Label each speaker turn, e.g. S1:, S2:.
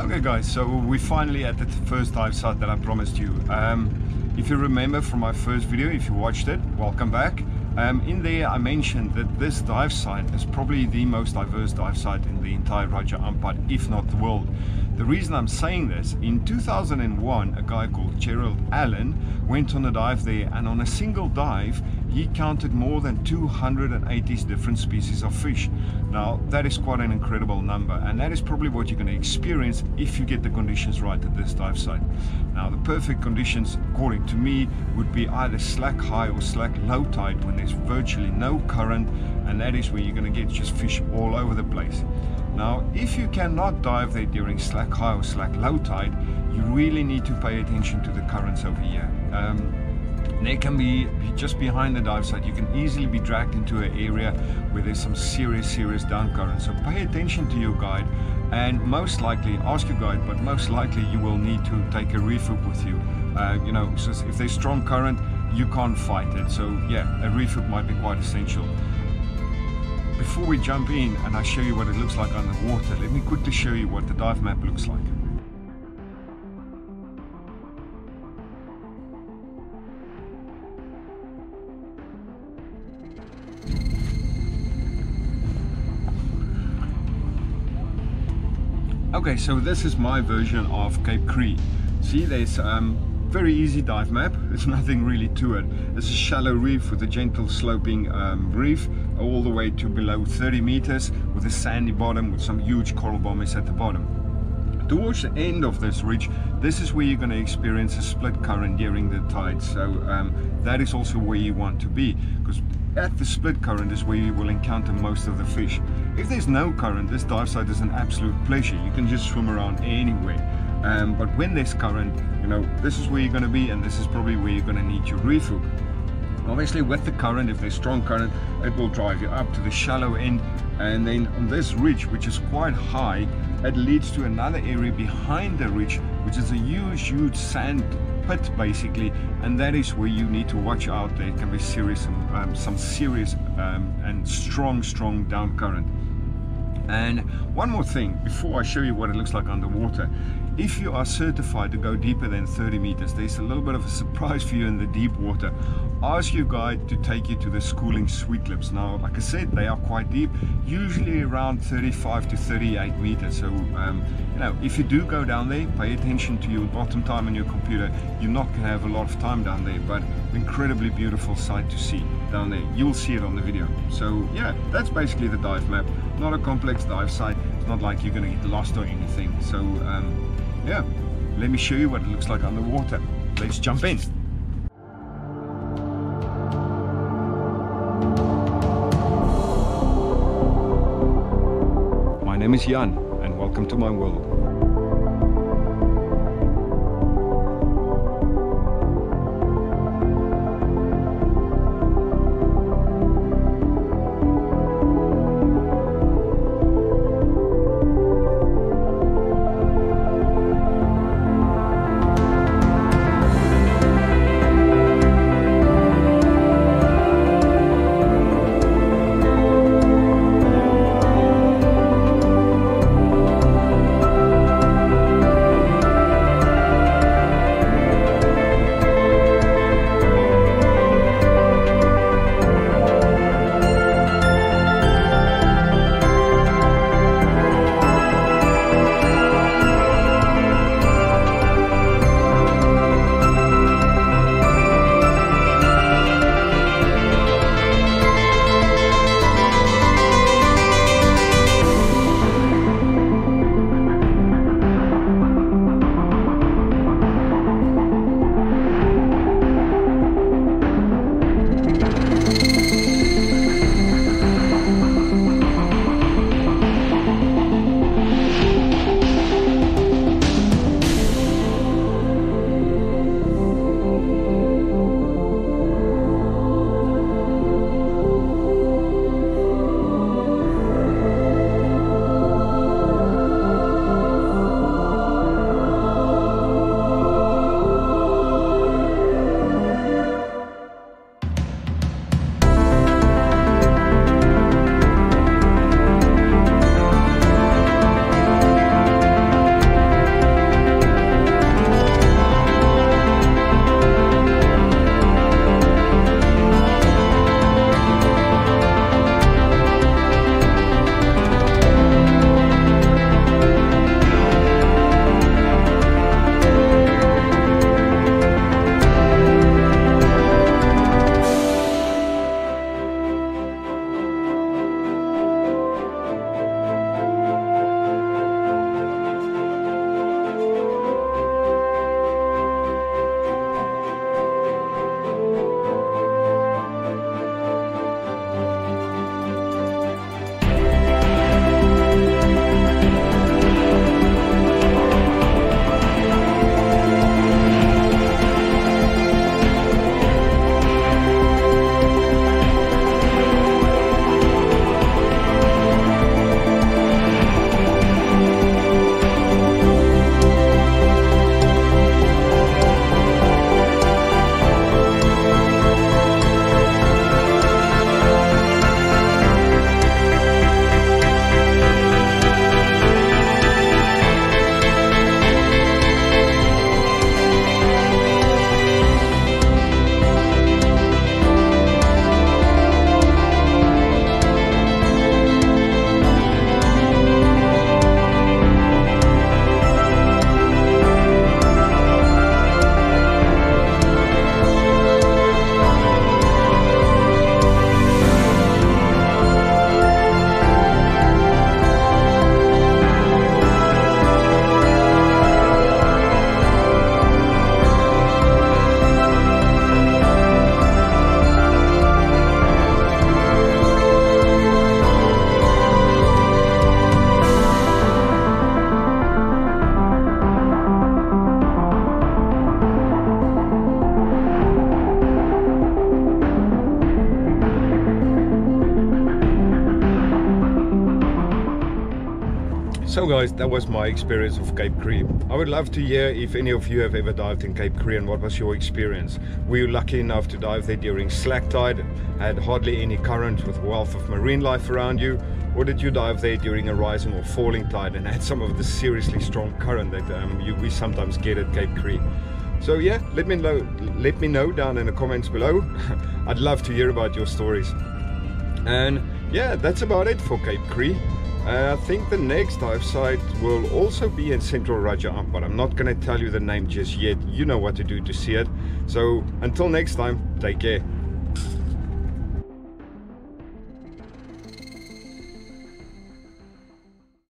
S1: Okay guys, so we finally at the first dive site that I promised you. If you remember from my first video, if you watched it, welcome back. In there I mentioned that this dive site is probably the most diverse dive site in the entire Raja Ampat, if not the world. The reason I'm saying this, in 2001 a guy called Gerald Allen went on a dive there, and on a single dive he counted more than 280 different species of fish. Now that is quite an incredible number, and that is probably what you're going to experience if you get the conditions right at this dive site. Now the perfect conditions according to me would be either slack high or slack low tide, when there's virtually no current, and that is where you're going to get just fish all over the place. Now if you cannot dive there during slack high or slack low tide, you really need to pay attention to the currents over here. They can be just behind the dive site. You can easily be dragged into an area where there's some serious down current. So pay attention to your guide, and most likely ask your guide, but most likely you will need to take a reef hook with you. You know, so if there's strong current, you can't fight it. So yeah, a reef hook might be quite essential. Before we jump in and I show you what it looks like underwater, let me quickly show you what the dive map looks like. Okay, so this is my version of Cape Kri. See, there's very easy dive map. There's nothing really to it. It's a shallow reef with a gentle sloping reef all the way to below 30 meters, with a sandy bottom with some huge coral bommies at the bottom. Towards the end of this ridge, this is where you're going to experience a split current during the tide. So that is also where you want to be, because at the split current is where you will encounter most of the fish. If there's no current, this dive site is an absolute pleasure. You can just swim around anywhere. But when there's current, you know, this is where you're going to be, and this is probably where you're going to need your reef hook. Obviously with the current, if there's strong current, it will drive you up to the shallow end, and then on this ridge, which is quite high, it leads to another area behind the ridge, which is a huge sand pit basically, and that is where you need to watch out. There can be some serious and strong down current. And one more thing before I show you what it looks like underwater. If you are certified to go deeper than 30 meters, there's a little bit of a surprise for you in the deep water. Ask your guide to take you to the schooling sweet lips. Now, like I said, they are quite deep, usually around 35 to 38 meters. So, you know, if you do go down there, pay attention to your bottom time on your computer. You're not going to have a lot of time down there, but incredibly beautiful sight to see down there. You'll see it on the video. So, yeah, that's basically the dive map. Not a complex dive site. It's not like you're going to get lost or anything. So, yeah, let me show you what it looks like underwater. Let's jump in. My name is Jan, and welcome to my world. guys, that was my experience of Cape Kri. I would love to hear if any of you have ever dived in Cape Kri and what was your experience. Were you lucky enough to dive there during slack tide, had hardly any current with a wealth of marine life around you, or did you dive there during a rising or falling tide and had some of the seriously strong current that we sometimes get at Cape Kri? So yeah, let me know down in the comments below. I'd love to hear about your stories. And yeah, that's about it for Cape Kri. I think the next dive site will also be in central Raja Ampat. I'm not going to tell you the name just yet. You know what to do to see it. So until next time, take care.